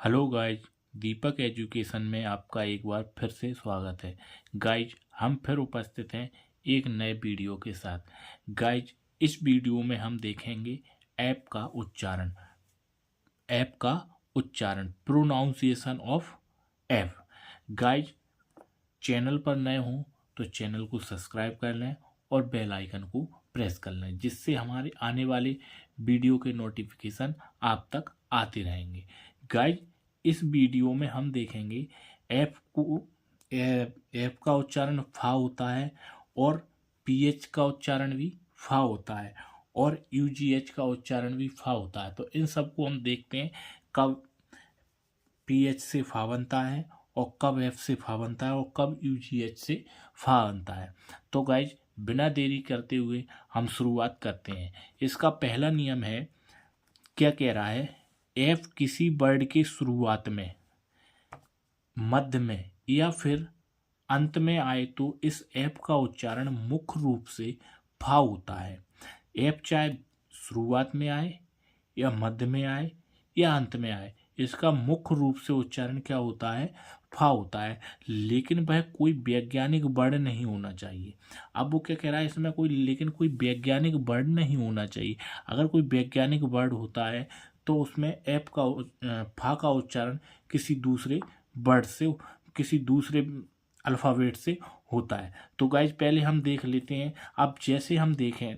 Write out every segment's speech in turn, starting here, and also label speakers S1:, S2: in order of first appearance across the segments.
S1: Hello guys. दीपक education में आपका एक बार फिर से स्वागत है। गाइज हम फिर उपस्थित हैं एक नए वीडियो के साथ। गाइज इस वीडियो में हम देखेंगे ऐप का उच्चारण pronunciation of app. Guys channel पर नए हों तो चैनल को सब्सक्राइब कर लें और बेल आइकन को प्रेस कर लें, जिससे हमारे आने वाले वीडियो के नोटिफिकेशन आप तक आते रहेंगे। गाइज इस वीडियो में हम देखेंगे ऐप का उच्चारण फा होता है और पीएच का उच्चारण भी फा होता है और यूजीएच का उच्चारण भी फा होता है। तो इन सबको हम देखते हैं, कब पीएच से फा बनता है और कब एफ से फा बनता है और कब यूजीएच से फा बनता है। तो गाइज बिना देरी करते हुए हम शुरुआत करते हैं। इसका पहला नियम है, क्या कह रहा है, एफ किसी वर्ड के शुरुआत में, मध्य में या फिर अंत में आए तो इस एफ का उच्चारण मुख्य रूप से फा होता है। एफ चाहे शुरुआत में आए या मध्य में आए या अंत में आए, इसका मुख्य रूप से उच्चारण क्या होता है, फा होता है। लेकिन वह कोई वैज्ञानिक वर्ड नहीं होना चाहिए। अब वो क्या कह रहा है इसमें, कोई वैज्ञानिक वर्ड नहीं होना चाहिए। अगर कोई वैज्ञानिक वर्ड होता है तो उसमें एफ का फा का उच्चारण किसी दूसरे वर्ड से, किसी दूसरे अल्फ़ाबेट से होता है। तो गाइज पहले हम देख लेते हैं। अब जैसे हम देखें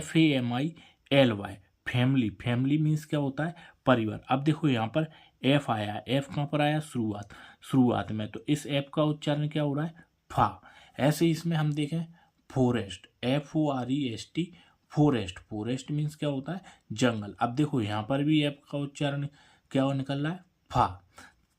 S1: FAMILY, फैमिली, फैमिली मीन्स क्या होता है, परिवार। अब देखो यहाँ पर एफ आया है, एफ कहाँ पर आया, शुरुआत में, तो इस एफ का उच्चारण क्या हो रहा है, फा। ऐसे इसमें हम देखें forest, FOREST, forest, forest means क्या होता है, जंगल। अब देखो यहाँ पर भी एफ का उच्चारण क्या निकल रहा है, फा।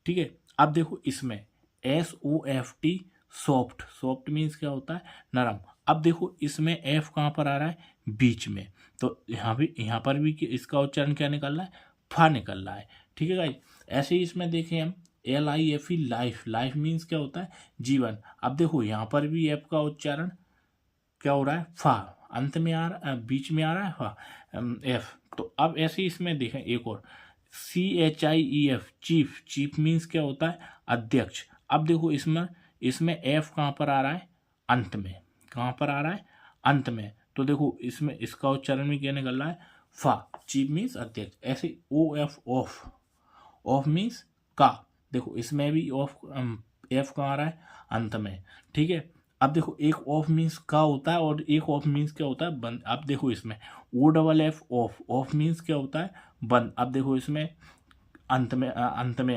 S1: ठीक है। अब देखो इसमें SOFT, सॉफ्ट, सॉफ्ट मीन्स क्या होता है, नरम। अब देखो इसमें एफ कहाँ पर आ रहा है, बीच में, तो यहाँ पर भी इसका उच्चारण क्या निकल रहा है, फा निकल रहा है। ठीक है गाइस। ऐसे ही इसमें देखें हम LIFE, लाइफ, लाइफ मीन्स क्या होता है, जीवन। अब देखो यहाँ पर भी एफ का उच्चारण क्या हो रहा है, फा, अंत में आ रहा, बीच में आ रहा है फा, एफ। तो अब ऐसे ही इसमें देखें एक और CHIEF, चीफ, चीफ मीन्स क्या होता है, अध्यक्ष। अब देखो इसमें एफ कहाँ पर आ रहा है, अंत में, कहाँ पर आ रहा है, अंत में। तो देखो इसमें इसका उच्चारण भी क्या निकल रहा है, फा, चीफ मीन्स अध्यक्ष। ऐसे OF, ऑफ, ऑफ मीन्स का। देखो इसमें भी ऑफ, एफ कहाँ आ रहा है, अंत में। ठीक है। अब देखो एक ऑफ मीन्स का होता है और एक ऑफ मीन्स क्या होता है, बंद। अब देखो इसमें OFF, ऑफ, ऑफ मीन्स क्या होता है, बंद। अब देखो इसमें अंत में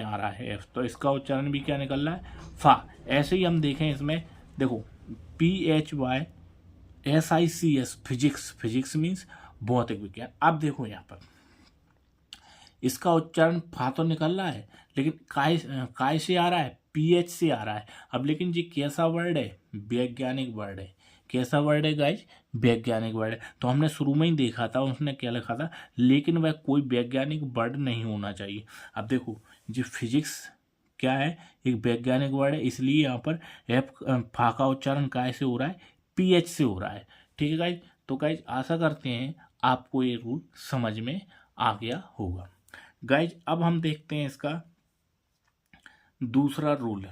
S1: आ रहा है एफ, तो इसका उच्चारण भी क्या निकल रहा है, फा। ऐसे ही हम देखें इसमें, देखो PHYSICS, फिजिक्स, फिजिक्स मीन्स भौतिक विज्ञान। अब देखो यहाँ पर इसका उच्चारण फा तो निकल रहा है, लेकिन काय से आ रहा है, पीएच से आ रहा है। अब लेकिन ये कैसा वर्ड है, वैज्ञानिक वर्ड है। कैसा वर्ड है गाइज, वैज्ञानिक वर्ड है। तो हमने शुरू में ही देखा था, उसने क्या लिखा था, लेकिन वह कोई वैज्ञानिक वर्ड नहीं होना चाहिए। अब देखो ये फिजिक्स क्या है, एक वैज्ञानिक वर्ड है, इसलिए यहाँ पर एफ फा का उच्चारण काय से हो रहा है, पीएच से हो रहा है। ठीक है गाइज। तो गाइज आशा करते हैं आपको ये रूल समझ में आ गया होगा। गाइज अब हम देखते हैं इसका दूसरा रूल।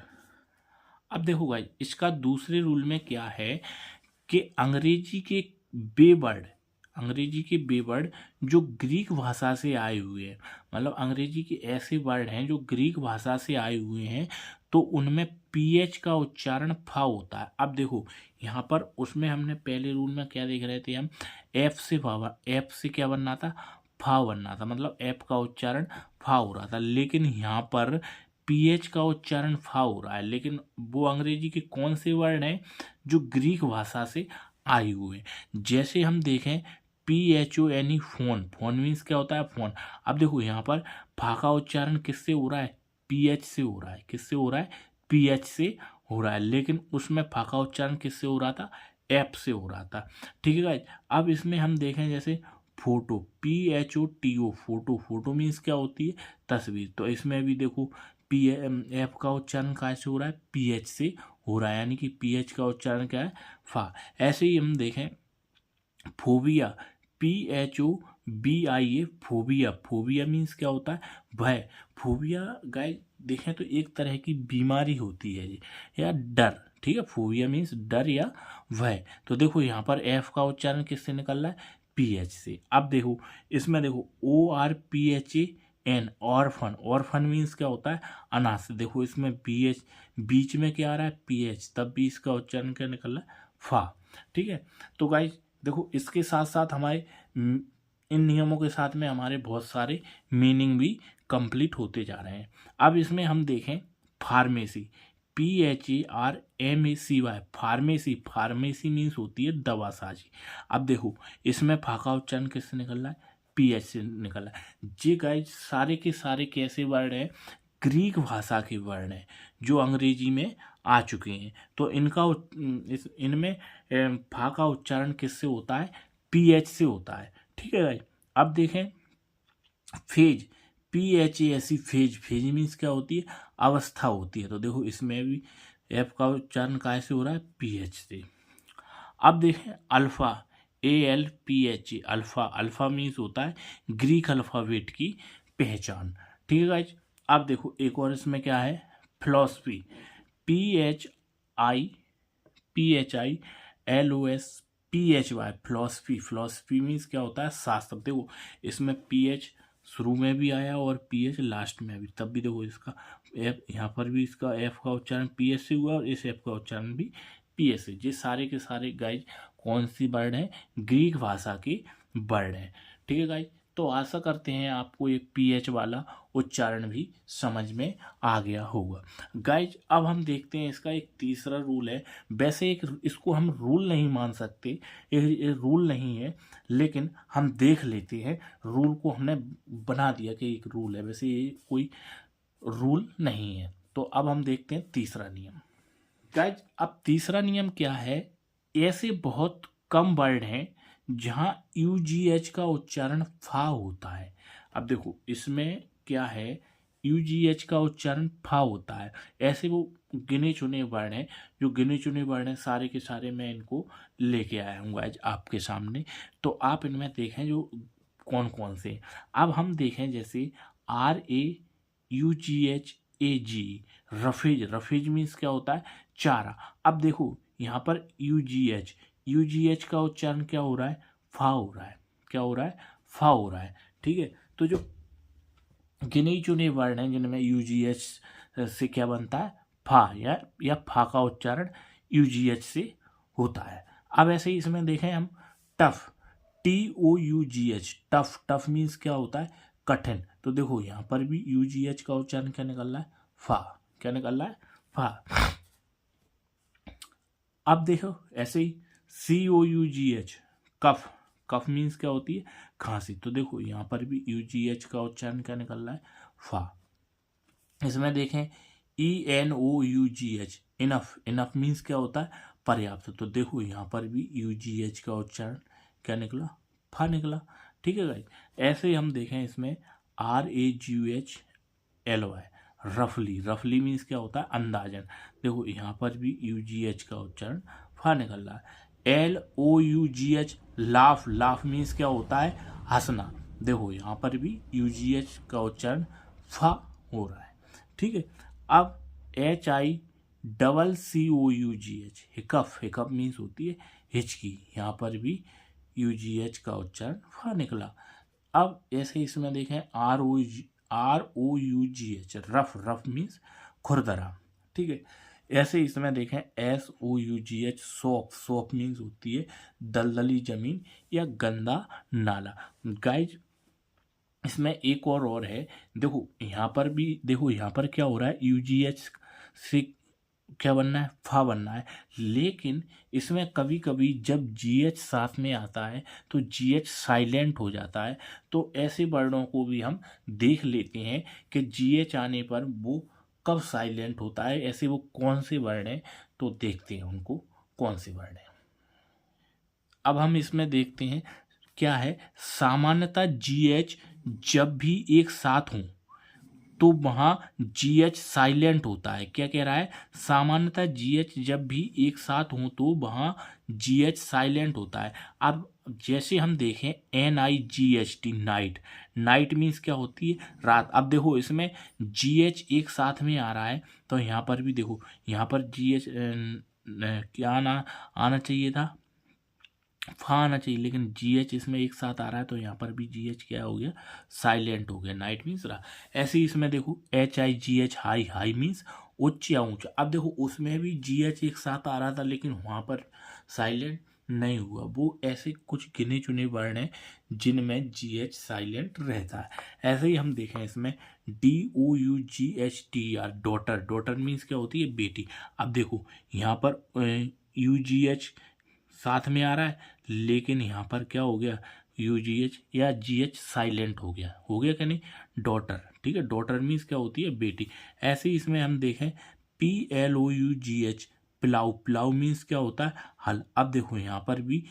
S1: अब देखो गाइज इसका दूसरे रूल में क्या है कि अंग्रेजी के बे वर्ड जो ग्रीक भाषा से आए हुए हैं, मतलब अंग्रेजी के ऐसे वर्ड हैं जो ग्रीक भाषा से आए हुए हैं, तो उनमें पीएच का उच्चारण फा होता है। अब देखो यहाँ पर उसमें हमने पहले रूल में क्या देख रहे थे हम, एफ से क्या बनना था, फा बनना था, मतलब एफ का उच्चारण फा हो रहा था। लेकिन यहाँ पर पीएच का उच्चारण फा हो रहा है, लेकिन वो अंग्रेजी के कौन से वर्ड हैं, जो ग्रीक भाषा से आए हुए हैं। जैसे हम देखें PHONE, फोन, फोन मीन्स क्या होता है, फोन। अब देखो यहाँ पर फा का उच्चारण किससे हो रहा है, पीएच से हो रहा है। किससे हो रहा है, पीएच से हो रहा है, लेकिन उसमें फा का उच्चारण किससे हो रहा था, एफ से हो रहा था। ठीक है गाइस। अब इसमें हम देखें जैसे photo, PHOTO, photo, photo means क्या होती है, तस्वीर। तो इसमें भी देखो पी एफ का उच्चारण कहाँ से हो रहा है, पीएच से हो रहा है, यानी कि पीएच का उच्चारण क्या है, फा। ऐसे ही हम देखें phobia, BIA phobia. Phobia means क्या होता है? भय। फोबिया गाइस देखें तो एक तरह की बीमारी होती है ये, या डर। ठीक है, फोबिया मीन्स डर या भय। तो देखो यहाँ पर एफ का उच्चारण किससे निकल रहा है? PH से। अब देखो इसमें देखो ORPHAN, ऑर्फन। ऑर्फन मीन्स क्या होता है? अनाथ। देखो इसमें BH बीच में क्या आ रहा है? PH, तब भी इसका उच्चारण क्या निकल रहा है? फा। ठीक है, तो गाइस देखो इसके साथ साथ हमारे इन नियमों के साथ में हमारे बहुत सारे मीनिंग भी कंप्लीट होते जा रहे हैं। अब इसमें हम देखें pharmacy, PHARMACY, pharmacy. Pharmacy means होती है दवासाजी। अब देखो इसमें फा का उच्चारण किससे निकल रहा है? PH से निकल रहा है। ये गाइस सारे के सारे कैसे वर्ड हैं? ग्रीक भाषा के वर्ण हैं जो अंग्रेजी में आ चुके हैं। तो इनमें फा का उच्चारण किससे होता है? PH से होता है। ठीक है भाई, अब देखें phase, PHASE, phase. Phase means क्या होती है? अवस्था होती है। तो देखो इसमें भी एफ का उच्चारण कैसे हो रहा है? PH से। अब देखें alpha, ALPHA, alpha. Alpha means होता है ग्रीक अल्फाबेट की पहचान। ठीक है गाइज, अब देखो एक और इसमें क्या है? Philosophy, PHILOSPHY, philosophy. Philosophy means क्या होता है? शास्त्र। देखो इसमें PH शुरू में भी आया और PH लास्ट में भी, तब भी देखो इसका एफ, यहाँ पर भी इसका एफ का उच्चारण PH से हुआ और इस एफ का उच्चारण भी PH से। ये सारे के सारे गाइज कौन सी वर्ड हैं? ग्रीक भाषा के वर्ड हैं। ठीक है गाइज, तो आशा करते हैं आपको ये PH वाला उच्चारण भी समझ में आ गया होगा। गाइज अब हम देखते हैं इसका एक तीसरा रूल है। वैसे एक इसको हम रूल नहीं मान सकते, ये रूल नहीं है, लेकिन हम देख लेते हैं। रूल को हमने बना दिया कि एक रूल है, वैसे ये कोई रूल नहीं है। तो अब हम देखते हैं तीसरा नियम। गाइज अब तीसरा नियम क्या है? ऐसे बहुत कम वर्ड हैं जहां UGH का उच्चारण फा होता है। अब देखो इसमें क्या है? UGH का उच्चारण फा होता है। ऐसे वो गिने चुने वर्ड हैं, जो गिने चुने वर्ड हैं सारे के सारे मैं इनको लेके आया हूँ आज आपके सामने। तो आप इनमें देखें जो कौन कौन से। अब हम देखें जैसे RAUGHAG, रफेज। रफेज मीन्स क्या होता है? चारा। अब देखो यहाँ पर UGH का उच्चारण क्या हो रहा है? फा हो रहा है। क्या हो रहा है? फा हो रहा है। ठीक है, तो जो गिने चुने वर्ण हैं जिनमें UGH से क्या बनता है? फा, या फा का उच्चारण UGH से होता है। अब ऐसे ही इसमें देखें हम tough, TOUGH, tough. Tough means क्या होता है? कठिन। तो देखो यहाँ पर भी UGH का उच्चारण क्या निकल रहा है? फा। क्या निकल रहा है? फा। अब देखो ऐसे ही COUGH, कफ। कफ मीन्स क्या होती है? खांसी। तो देखो यहाँ पर भी UGH का उच्चारण क्या निकल रहा है? फा। इसमें देखें ENOUGH, इनफ। इनफ मीन्स क्या होता है? पर्याप्त। तो देखो यहाँ पर भी UGH का उच्चारण क्या निकला? फा निकला। ठीक है गाइस, ऐसे ही हम देखें इसमें RAGUHLY, रफली। रफली मीन्स क्या होता है? अंदाजन। देखो यहाँ पर भी UGH का उच्चारण फा निकल रहा है। LOUGH, laugh. लाफ मीन्स क्या होता है? हंसना। देखो यहाँ पर भी UGH का उच्चारण फा हो रहा है। ठीक है, अब HICCOUGH, हिकफ। हिकफ मीन्स होती है हिचकी। यहाँ पर भी UGH का उच्चारण फा निकला। अब ऐसे इसमें देखें ROUGH, रफ। रफ मीन्स खुरदरा। ठीक है, ऐसे इसमें देखें SOUGH, सौंप। सौंप मीन्स होती है दलदली जमीन या गंदा नाला। गाइज इसमें एक और है। देखो यहाँ पर भी, देखो यहाँ पर क्या हो रहा है? UGH से क्या बनना है? फा बनना है। लेकिन इसमें कभी कभी जब GH साथ में आता है तो GH साइलेंट हो जाता है। तो ऐसे वर्णों को भी हम देख लेते हैं कि GH आने पर वो कब साइलेंट होता है। ऐसे वो कौन से वर्ण हैं, तो देखते हैं उनको कौन से वर्ण हैं। अब हम इसमें देखते हैं क्या है। सामान्यतः GH जब भी एक साथ हों तो वहाँ GH साइलेंट होता है। क्या कह रहा है? सामान्यतः GH जब भी एक साथ हों तो वहाँ GH साइलेंट होता है। अब अब जैसे हम देखें NIGHT नाइट, नाइट मीन्स क्या होती है, रात। अब देखो इसमें GH एक साथ में आ रहा है, तो यहाँ पर भी देखो, यहाँ पर GH क्या आना चाहिए था, फा आना चाहिए, लेकिन GH इसमें एक साथ आ रहा है, तो यहाँ पर भी GH क्या हो गया, साइलेंट हो गया, नाइट मीन्स रहा। ऐसे ही इसमें देखो HIGH हाई, हाई मीन्स उच्च या ऊंचा। अब देखो उसमें भी GH एक साथ आ रहा था, लेकिन वहाँ पर साइलेंट नहीं हुआ। वो ऐसे कुछ गिने चुने वर्ण हैं जिनमें GH साइलेंट रहता है। ऐसे ही हम देखें इसमें DOUGHTR डॉटर, डॉटर मीन्स क्या होती है, बेटी। अब देखो यहाँ पर UGH साथ में आ रहा है, लेकिन यहाँ पर क्या हो गया, UGH या GH साइलेंट हो गया, हो गया क्या नहीं, डॉटर। ठीक है, डॉटर मीन्स क्या होती है, बेटी। ऐसे ही इसमें हम देखें PLOUGH प्लाउ, प्लाउ मीन्स क्या होता है, हल। अब देखो यहाँ पर भी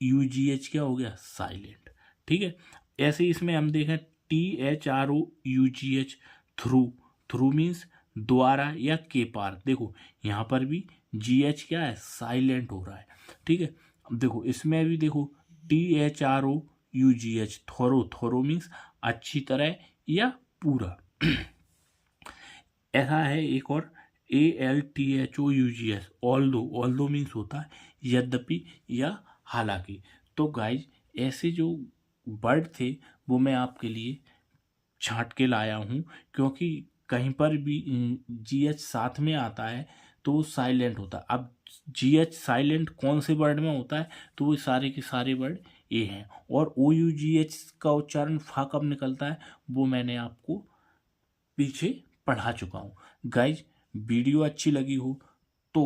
S1: UGH क्या हो गया, साइलेंट। ठीक है, ऐसे ही इसमें हम देखें THROUGH थ्रू, थ्रू मीन्स द्वारा या के पार। देखो यहाँ पर भी GH क्या है, साइलेंट हो रहा है। ठीक है, अब देखो इसमें भी देखो THROUGH थोरो, थोरो मीन्स अच्छी तरह या पूरा। ऐसा है एक और ALTHOUGH ऑल्दो, ऑल्दो मीन्स होता है यद्यपि या हालांकि। तो गाइज ऐसे जो वर्ड थे वो मैं आपके लिए छांट के लाया हूँ, क्योंकि कहीं पर भी GH साथ में आता है तो वो साइलेंट होता है। अब GH साइलेंट कौन से वर्ड में होता है, तो वो सारे के सारे वर्ड ए हैं। और OUGH का उच्चारण फा कब निकलता है, वो मैंने आपको पीछे पढ़ा चुका हूँ। गाइज वीडियो अच्छी लगी हो तो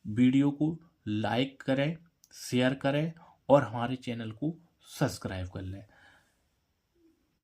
S1: वीडियो को लाइक करें, शेयर करें और हमारे चैनल को सब्सक्राइब कर लें।